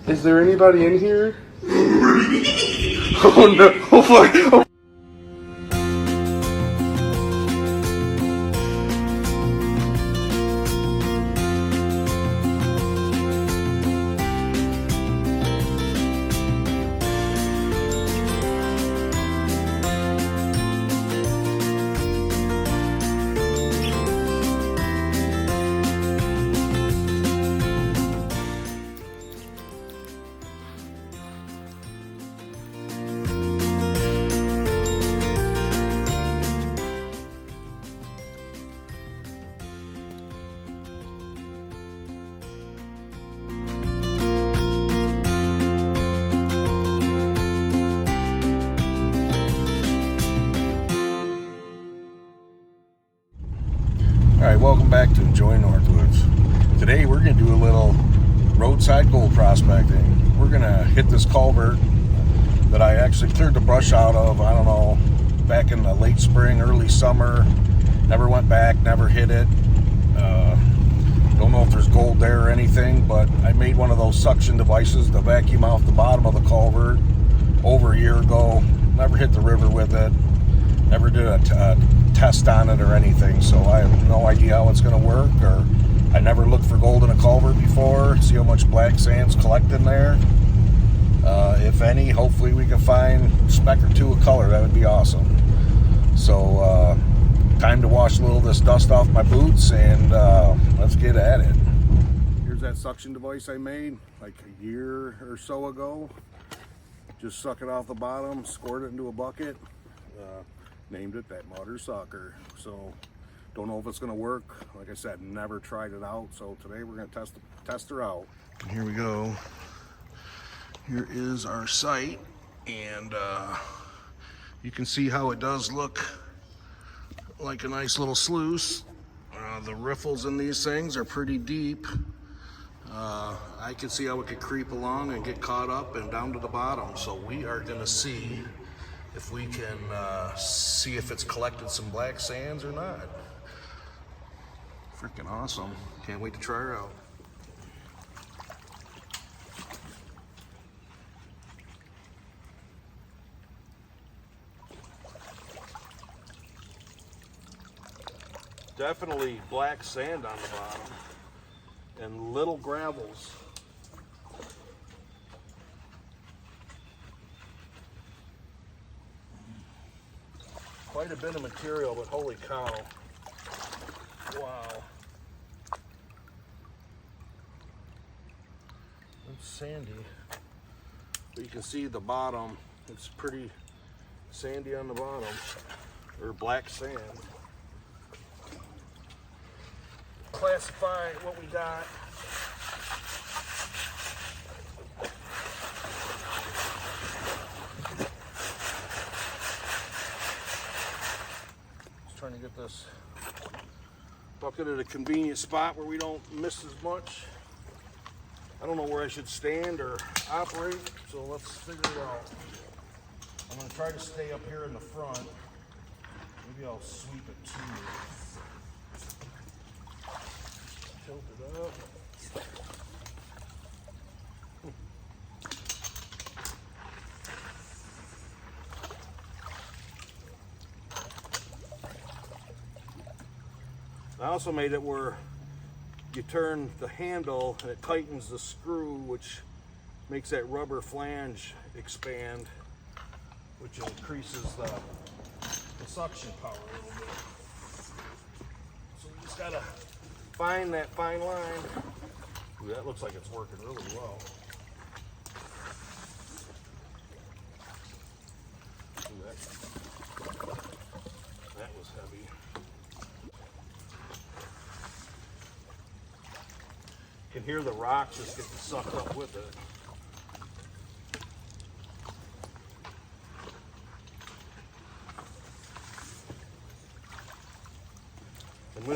Is there anybody in here? Oh no! Oh fuck! Oh. Alright, welcome back to Enjoy Northwoods. Today we're going to do a little roadside gold prospecting. We're going to hit this culvert that I actually cleared the brush out of, I don't know, back in the late spring, early summer. Never went back, never hit it. Don't know if there's gold there or anything, but I made one of those suction devices to vacuum out the bottom of the culvert over a year ago. Never hit the river with it. Never did a test on it or anything, so I have no idea how it's going to work, or I never looked for gold in a culvert before. See how much black sand's collecting there. If any, hopefully we can find a speck or two of color. That would be awesome. So time to wash a little of this dust off my boots, and let's get at it. Here's that suction device I made like a year or so ago. Just suck it off the bottom, squirt it into a bucket. Named it that Mudder Sucker. So don't know if it's going to work. Like I said, never tried it out. So today we're going to test her out. And here we go. Here is our site, and you can see how it does look like a nice little sluice. The riffles in these things are pretty deep. I can see how it could creep along and get caught up and down to the bottom. So we are going to see if we can see if it's collected some black sands or not. Freaking awesome. Can't wait to try her out. Definitely black sand on the bottom and little gravels. Quite a bit of material, but holy cow. Wow. It's sandy. But you can see the bottom. It's pretty sandy on the bottom. Or black sand. Classify what we got. Trying to get this bucket at a convenient spot where we don't miss as much. I don't know where I should stand or operate, so let's figure it out. I'm going to try to stay up here in the front. Maybe I'll sweep it too. Tilt it up. I also made it where you turn the handle and it tightens the screw, which makes that rubber flange expand, which increases the suction power a little bit. So you just gotta find that fine line. Ooh, that looks like it's working really well. Ooh, that was heavy. You can hear the rocks just getting sucked up with it. And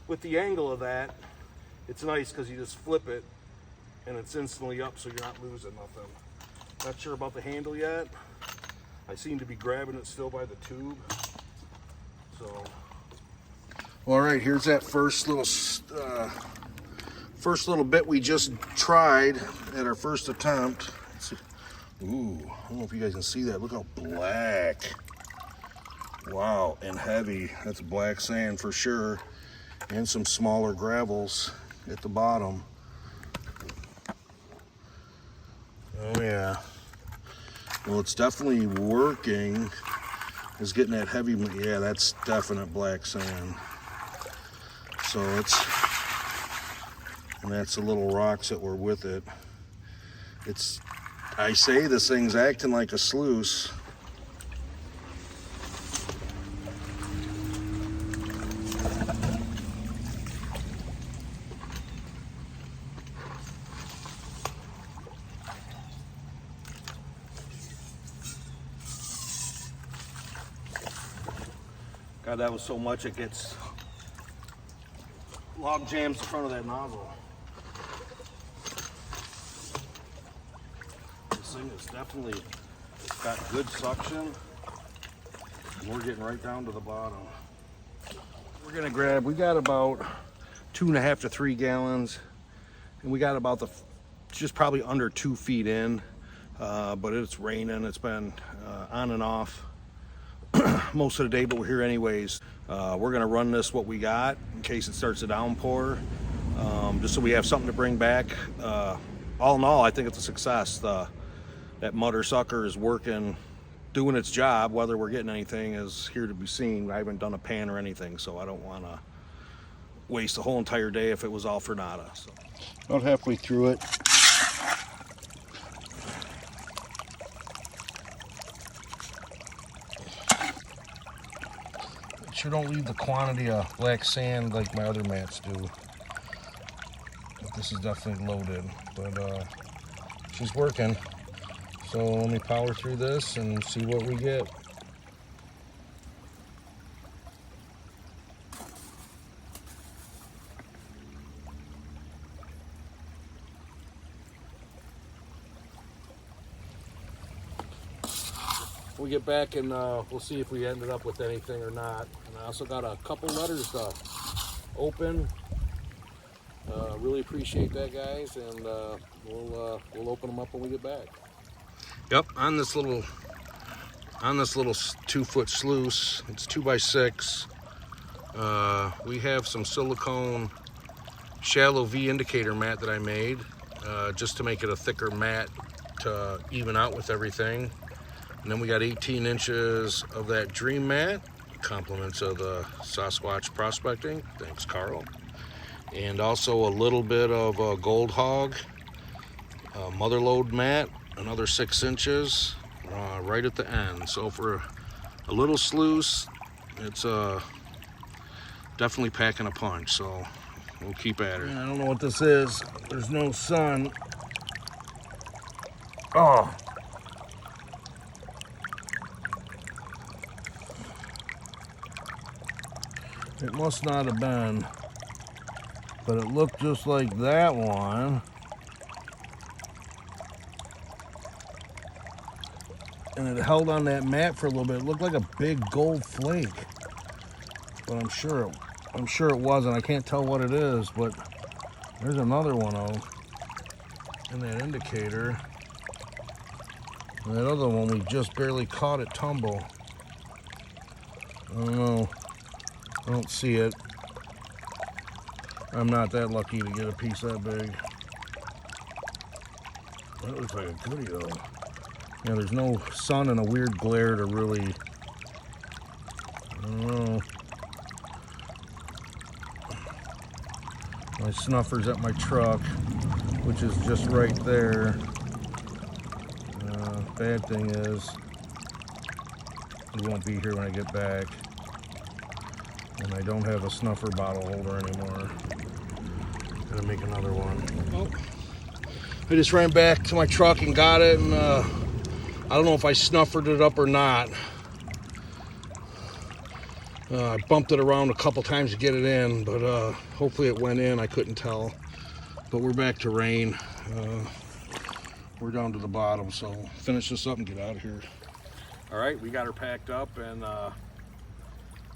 with the angle of that, it's nice because you just flip it and it's instantly up, so you're not losing nothing. Not sure about the handle yet. I seem to be grabbing it still by the tube. So. All right, here's that first little First little bit we just tried at our first attempt. Let's see. Ooh, I don't know if you guys can see that. Look how black. Wow, and heavy. That's black sand for sure. And some smaller gravels at the bottom. Oh yeah. Well, it's definitely working. It's getting that heavy, yeah, that's definite black sand. So and that's the little rocks that were with it. I say this thing's acting like a sluice. God, that was so much it gets log jams the front of that nozzle. This thing is definitely, it's got good suction. And we're getting right down to the bottom. We're gonna grab, we got about 2.5 to 3 gallons, and we got about just probably under 2 feet in, but it's raining. It's been on and off most of the day, but we're here anyways. We're gonna run this what we got in case it starts to downpour, just so we have something to bring back. All in all, I think it's a success. That mutter sucker is working, doing its job. Whether we're getting anything is here to be seen. I haven't done a pan or anything, so I don't want to waste a whole entire day if it was all for nada. So. About halfway through it. Sure don't leave the quantity of black sand like my other mats do. But this is definitely loaded, but she's working. So let me power through this and see what we get. We get back and we'll see if we ended up with anything or not. And I also got a couple letters to open. Really appreciate that, guys, and we'll open them up when we get back. Yep, on this little 2-foot sluice, it's 2x6. We have some silicone shallow V indicator mat that I made just to make it a thicker mat to even out with everything. And then we got 18 inches of that dream mat, compliments of the Sasquatch prospecting. Thanks, Carl. And also a little bit of a gold hog mother load mat, another 6 inches right at the end. So for a little sluice, it's definitely packing a punch. So we'll keep at it. I don't know what this is. There's no sun. Oh. It must not have been, but it looked just like that one. And it held on that mat for a little bit. It looked like a big gold flake, but I'm sure it wasn't. I can't tell what it is, but there's another one in that indicator. And that other one we just barely caught it tumble. I don't know. I don't see it. I'm not that lucky to get a piece that big. That looks like a goodie though. Yeah, there's no sun and a weird glare to really, I don't know. My snuffer's at my truck, which is just right there. Bad thing is, it won't be here when I get back. And I don't have a snuffer bottle holder anymore. Gotta make another one. Oh, I just ran back to my truck and got it, and I don't know if I snuffered it up or not. I bumped it around a couple times to get it in, but hopefully it went in. I couldn't tell. But we're back to rain. We're down to the bottom, so finish this up and get out of here. All right, we got her packed up, and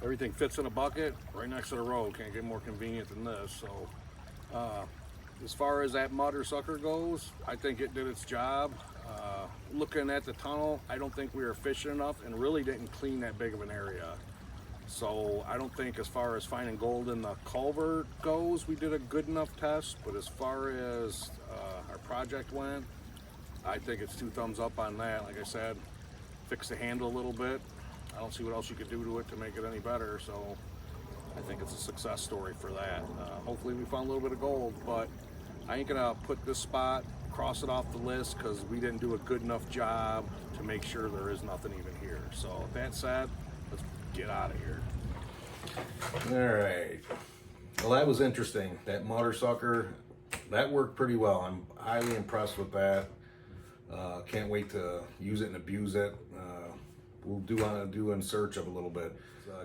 everything fits in a bucket right next to the road. Can't get more convenient than this. So as far as that mudder sucker goes, I think it did its job. Looking at the tunnel, I don't think we were efficient enough and really didn't clean that big of an area. So I don't think as far as finding gold in the culvert goes, we did a good enough test. But as far as our project went, I think it's 2 thumbs up on that. Like I said, fix the handle a little bit. I don't see what else you could do to it to make it any better. So I think it's a success story for that. Hopefully we found a little bit of gold, but I ain't gonna put this spot, cross it off the list, because we didn't do a good enough job to make sure there is nothing even here. So with that said, let's get out of here. All right. Well, that was interesting. That mudder sucker, that worked pretty well. I'm highly impressed with that. Can't wait to use it and abuse it. We'll do in search of a little bit.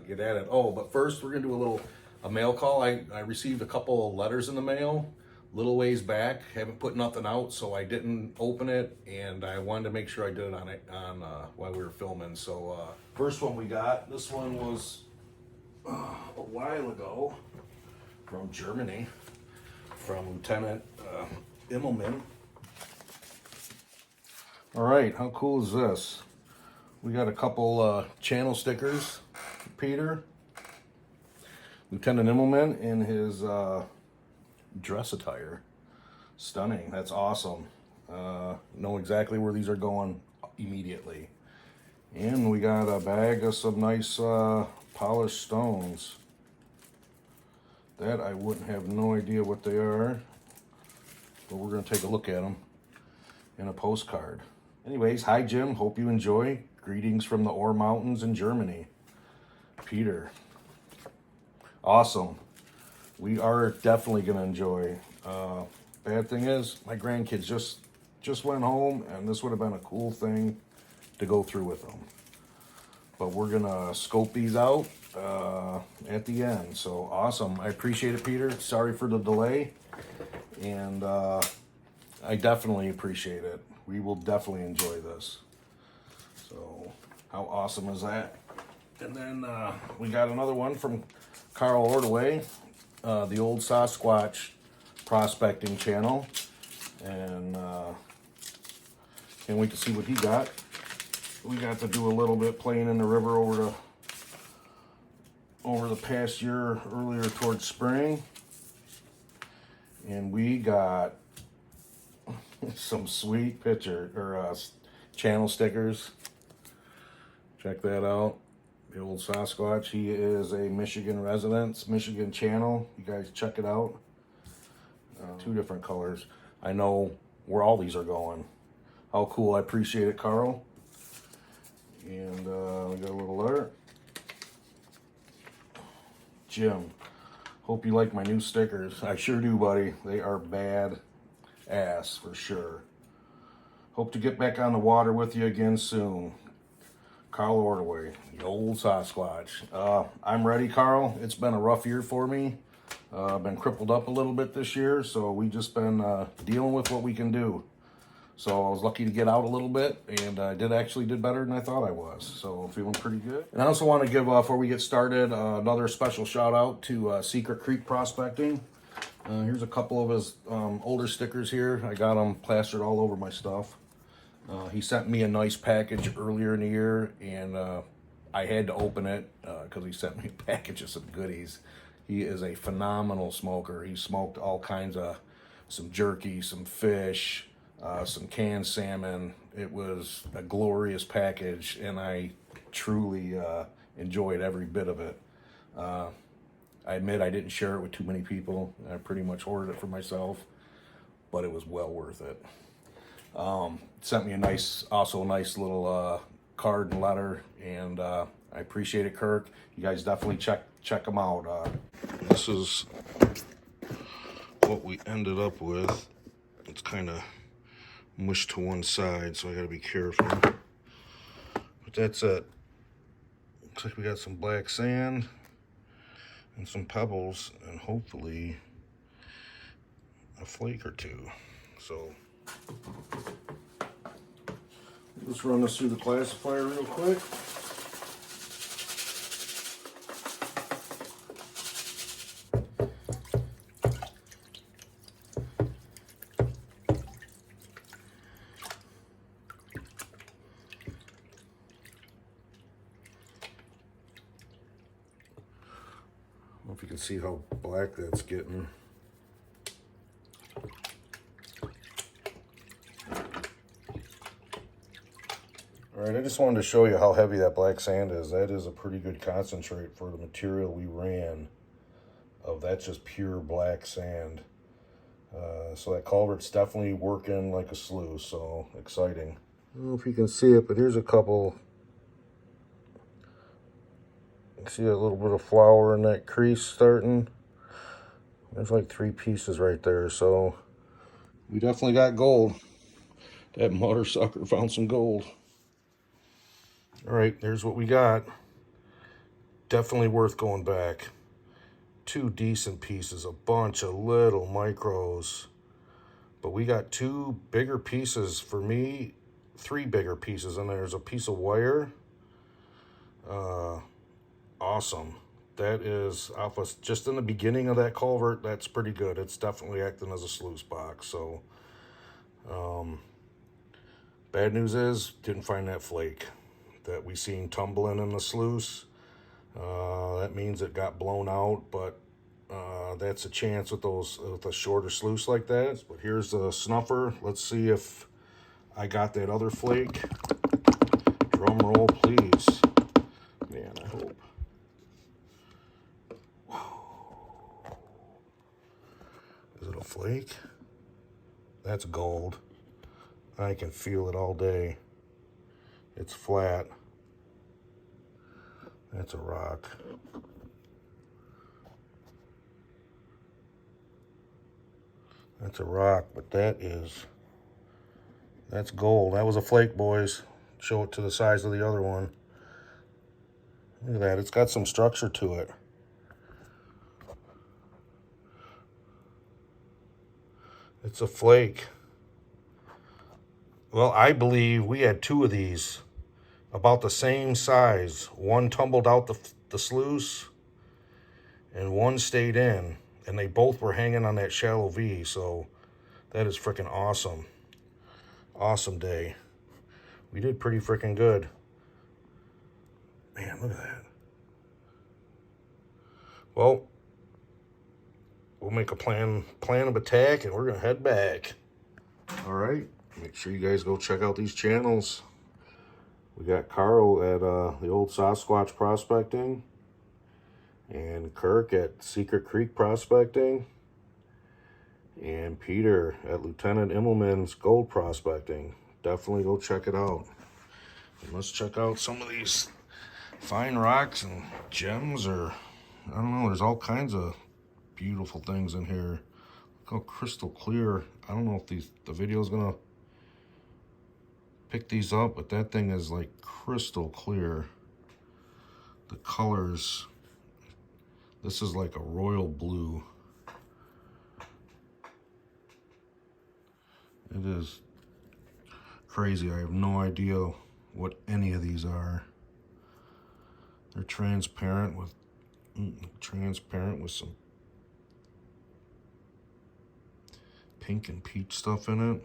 Get at it. Oh, but first we're gonna do a mail call. I received a couple of letters in the mail, little ways back. Haven't put nothing out, so I didn't open it, and I wanted to make sure I did it on while we were filming. So first one we got. This one was a while ago from Germany, from Lieutenant Immelman. All right, how cool is this? We got a couple channel stickers. Peter, Lieutenant Immelman in his dress attire. Stunning. That's awesome. Know exactly where these are going immediately. And we got a bag of some nice polished stones. That I wouldn't have no idea what they are, but we're going to take a look at them in a postcard. Anyways, hi Jim, hope you enjoy. Greetings from the Ore Mountains in Germany. Peter. Awesome. We are definitely going to enjoy. Bad thing is, my grandkids just went home, and this would have been a cool thing to go through with them. But we're going to scope these out at the end. So awesome. I appreciate it, Peter. Sorry for the delay. And I definitely appreciate it. We will definitely enjoy this. So how awesome is that? And then we got another one from Carl Ordway, the old Sasquatch prospecting channel. And can't wait to see what he got. We got to do a little bit playing in the river over the past year, earlier towards spring. And we got some sweet channel stickers. Check that out. The old Sasquatch. He is a Michigan resident, Michigan channel. You guys check it out. 2 different colors. I know where all these are going. How cool. I appreciate it, Carl. And we got a little letter. Jim, hope you like my new stickers. I sure do, buddy. They are bad ass for sure. Hope to get back on the water with you again soon. Carl Ordway, the old Sasquatch. I'm ready, Carl. It's been a rough year for me. I've been crippled up a little bit this year, so we've just been dealing with what we can do. So I was lucky to get out a little bit, and I did better than I thought I was. So I'm feeling pretty good. And I also want to give, before we get started, another special shout out to Secret Creek Prospecting. Here's a couple of his older stickers here. I got them plastered all over my stuff. He sent me a nice package earlier in the year, and I had to open it because he sent me a package of some goodies. He is a phenomenal smoker. He smoked all kinds of, some jerky, some fish, some canned salmon. It was a glorious package, and I truly enjoyed every bit of it. I admit I didn't share it with too many people. I pretty much hoarded it for myself, but it was well worth it. Sent me a nice little card and letter, and I appreciate it, Kirk. You guys definitely check them out. This is what we ended up with. It's kind of mushed to one side, so I got to be careful. But that's it. Looks like we got some black sand and some pebbles, and hopefully a flake or 2. So let's run this through the classifier real quick. can see how black that's getting. All right, I just wanted to show you how heavy that black sand is. That is a pretty good concentrate for the material we ran. That's just pure black sand. So that culvert's definitely working like a sluice, so exciting. I don't know if you can see it, but here's a couple. You can see a little bit of flour in that crease starting. There's like 3 pieces right there, so we definitely got gold. That mother sucker found some gold. All right, there's what we got. Definitely worth going back. 2 decent pieces, a bunch of little micros. But we got 2 bigger pieces, for me, 3 bigger pieces, and there's a piece of wire. Awesome. That is off us just in the beginning of that culvert. That's pretty good. It's definitely acting as a sluice box. So, bad news is, didn't find that flake that we seen tumbling in the sluice. That means it got blown out, but that's a chance with a shorter sluice like that. But here's the snuffer. Let's see if I got that other flake. Drum roll, please. Man, I hope. Whoa. Is it a flake? That's gold. I can feel it all day. It's flat. That's a rock. That's a rock, but that's gold. That was a flake, boys. Show it to the size of the other one. Look at that. It's got some structure to it. It's a flake. Well, I believe we had 2 of these about the same size. One tumbled out the sluice and one stayed in, and they both were hanging on that shallow V. So that is freaking awesome. Awesome day. We did pretty freaking good. Man, look at that. Well, we'll make a plan of attack, and we're gonna head back. All right, make sure you guys go check out these channels. We got Carl at the old Sasquatch Prospecting, and Kirk at Secret Creek Prospecting, and Peter at Lieutenant Immelman's Gold Prospecting. Definitely go check it out. And let's check out some of these fine rocks and gems, or I don't know, there's all kinds of beautiful things in here. Look how crystal clear. I don't know if the video is gonna pick these up, but that thing is like crystal clear. The colors, this is like a royal blue. It is crazy. I have no idea what any of these are. They're transparent with some pink and peach stuff in it.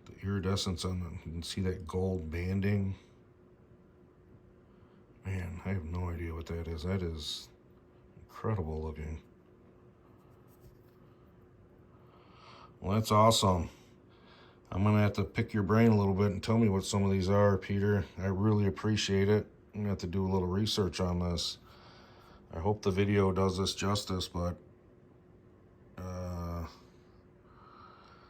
The iridescence on them, you can see that gold banding. Man, I have no idea what that is. That is incredible looking. Well, that's awesome. I'm gonna have to pick your brain a little bit and tell me what some of these are, Peter. I really appreciate it. I'm gonna have to do a little research on this. I hope the video does this justice, but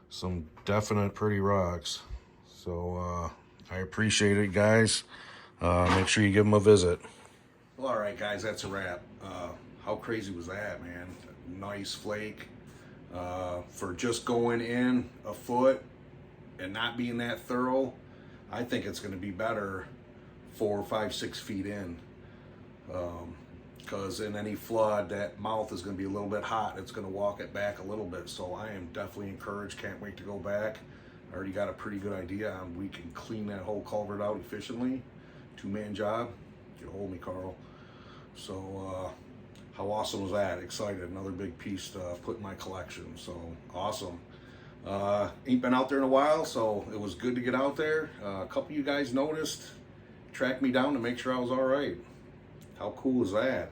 some definite pretty rocks. So I appreciate it, guys. Make sure you give them a visit. Well, all right, guys, that's a wrap. How crazy was that, man? Nice flake. For just going in a foot and not being that thorough, I think it's going to be better 4, 5, 6 feet in. Because in any flood, that mouth is going to be a little bit hot. It's going to walk it back a little bit. So I am definitely encouraged. Can't wait to go back. I already got a pretty good idea on we can clean that whole culvert out efficiently. 2-man job. Get a hold of me, Carl. So how awesome was that? Excited. Another big piece to put in my collection. So awesome. Ain't been out there in a while, so it was good to get out there. A couple of you guys noticed, tracked me down to make sure I was all right. How cool is that?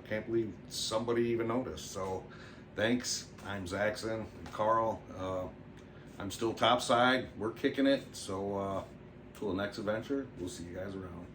can't believe somebody even noticed. So thanks. I'm Zaxon and Carl. I'm still topside. We're kicking it. So till the next adventure, we'll see you guys around.